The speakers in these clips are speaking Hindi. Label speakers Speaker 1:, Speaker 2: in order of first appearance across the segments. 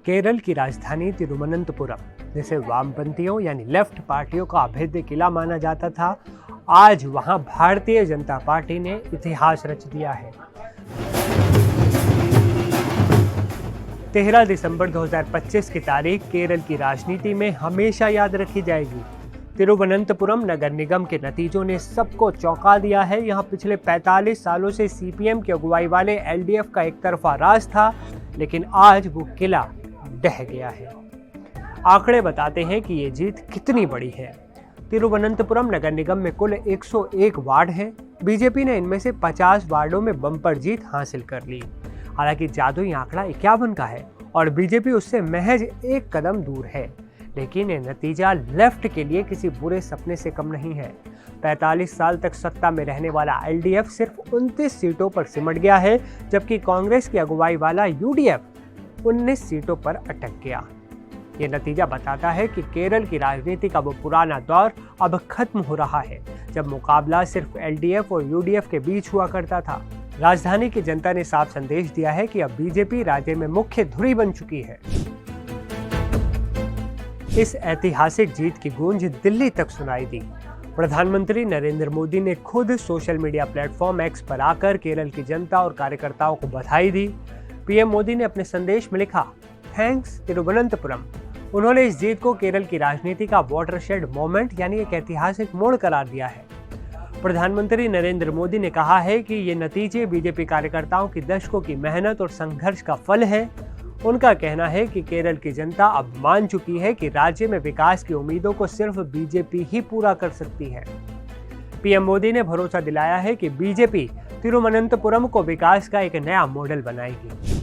Speaker 1: केरल की राजधानी तिरुवनंतपुरम, जिसे वामपंथियों यानी लेफ्ट पार्टियों का अभेद्य किला माना जाता था, आज वहां भारतीय जनता पार्टी ने इतिहास रच दिया है। 13 दिसंबर 2025 की तारीख केरल की राजनीति में हमेशा याद रखी जाएगी। तिरुवनंतपुरम नगर निगम के नतीजों ने सबको चौंका दिया है। यहाँ पिछले 45 सालों से सीपीएम की अगुवाई वाले एलडीएफ का एक तरफा राज था, लेकिन आज वो किला ढह गया है। आंकड़े बताते हैं कि ये जीत कितनी बड़ी है। तिरुवनंतपुरम नगर निगम में कुल 101 वार्ड हैं। बीजेपी ने इनमें से 50 वार्डों में बम्पर जीत हासिल कर ली। हालांकि जादुई आंकड़ा 51 का है और बीजेपी उससे महज एक कदम दूर है, लेकिन ये नतीजा लेफ्ट के लिए किसी बुरे सपने से कम नहीं है। 45 साल तक सत्ता में रहने वाला एलडीएफ सिर्फ 29 सीटों पर सिमट गया है, जबकि कांग्रेस की अगुवाई वाला यूडीएफ 19 सीटों पर अटक गया। ये नतीजा बताता है कि केरल की राजनीति का वो पुराना दौर अब खत्म हो रहा है, जब मुकाबला सिर्फ एलडीएफ और यूडीएफ के बीच हुआ करता था। राजधानी की जनता ने साफ संदेश दिया है कि अब बीजेपी राज्य में मुख्य धुरी बन चुकी है। इस ऐतिहासिक जीत की गूंज दिल्ली तक सुनाई दी। प्रधानमंत्री नरेंद्र मोदी ने खुद सोशल मीडिया प्लेटफॉर्म एक्स पर आकर केरल की जनता और कार्यकर्ताओं को बधाई दी। पीएम मोदी ने अपने संदेश में लिखा, थैंक्स तिरुवनंतपुरम। उन्होंने इस जीत को केरल की राजनीति का वाटरशेड मोमेंट यानी एक ऐतिहासिक मोड़ करार दिया है। प्रधानमंत्री नरेंद्र मोदी ने कहा है कि ये नतीजे बीजेपी कार्यकर्ताओं की दशकों की मेहनत और संघर्ष का फल है। उनका कहना है कि केरल की जनता अब मान चुकी है कि राज्य में विकास की उम्मीदों को सिर्फ बीजेपी ही पूरा कर सकती है। पीएम मोदी ने भरोसा दिलाया है कि बीजेपी तिरुवनंतपुरम को विकास का एक नया मॉडल बनाएगी।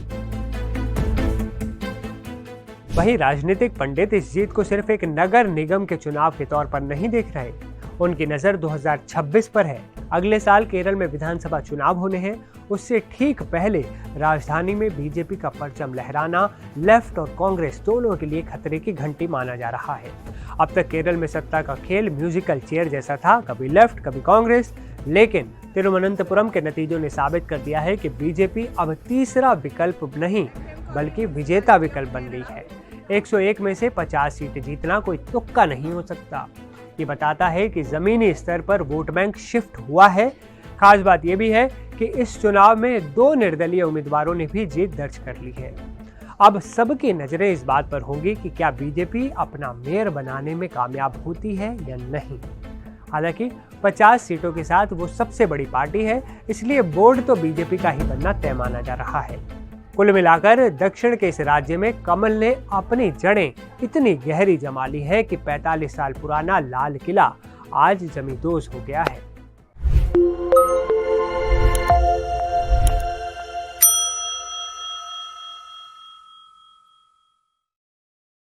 Speaker 1: वहीं राजनीतिक पंडित इस जीत को सिर्फ एक नगर निगम के चुनाव के तौर पर नहीं देख रहे। उनकी नजर 2026 पर है। अगले साल केरल में विधानसभा चुनाव होने हैं। उससे ठीक पहले राजधानी में बीजेपी का परचम लहराना लेफ्ट और कांग्रेस दोनों के लिए खतरे की घंटी माना जा रहा है। अब तक केरल में सत्ता का खेल म्यूजिकल चेयर जैसा था, कभी लेफ्ट कभी कांग्रेस, लेकिन तिरुवनंतपुरम के नतीजों ने साबित कर दिया है कि बीजेपी अब तीसरा विकल्प नहीं बल्कि विजेता विकल्प बन गई है। 101 में से 50 सीटें जीतना कोई तुक्का नहीं हो सकता। ये बताता है कि जमीनी स्तर पर वोट बैंक शिफ्ट हुआ है। खास बात यह भी है कि इस चुनाव में 2 निर्दलीय उम्मीदवारों ने भी जीत दर्ज कर ली है। अब सबकी नजरें इस बात पर होंगी कि क्या बीजेपी अपना मेयर बनाने में कामयाब होती है या नहीं। हालांकि 50 सीटों के साथ वो सबसे बड़ी पार्टी है, इसलिए बोर्ड तो बीजेपी का ही बनना तय माना जा रहा है। कुल मिलाकर दक्षिण के इस राज्य में कमल ने अपनी जड़ें इतनी गहरी जमा ली है कि 45 साल पुराना लाल किला आज जमींदोज हो गया है।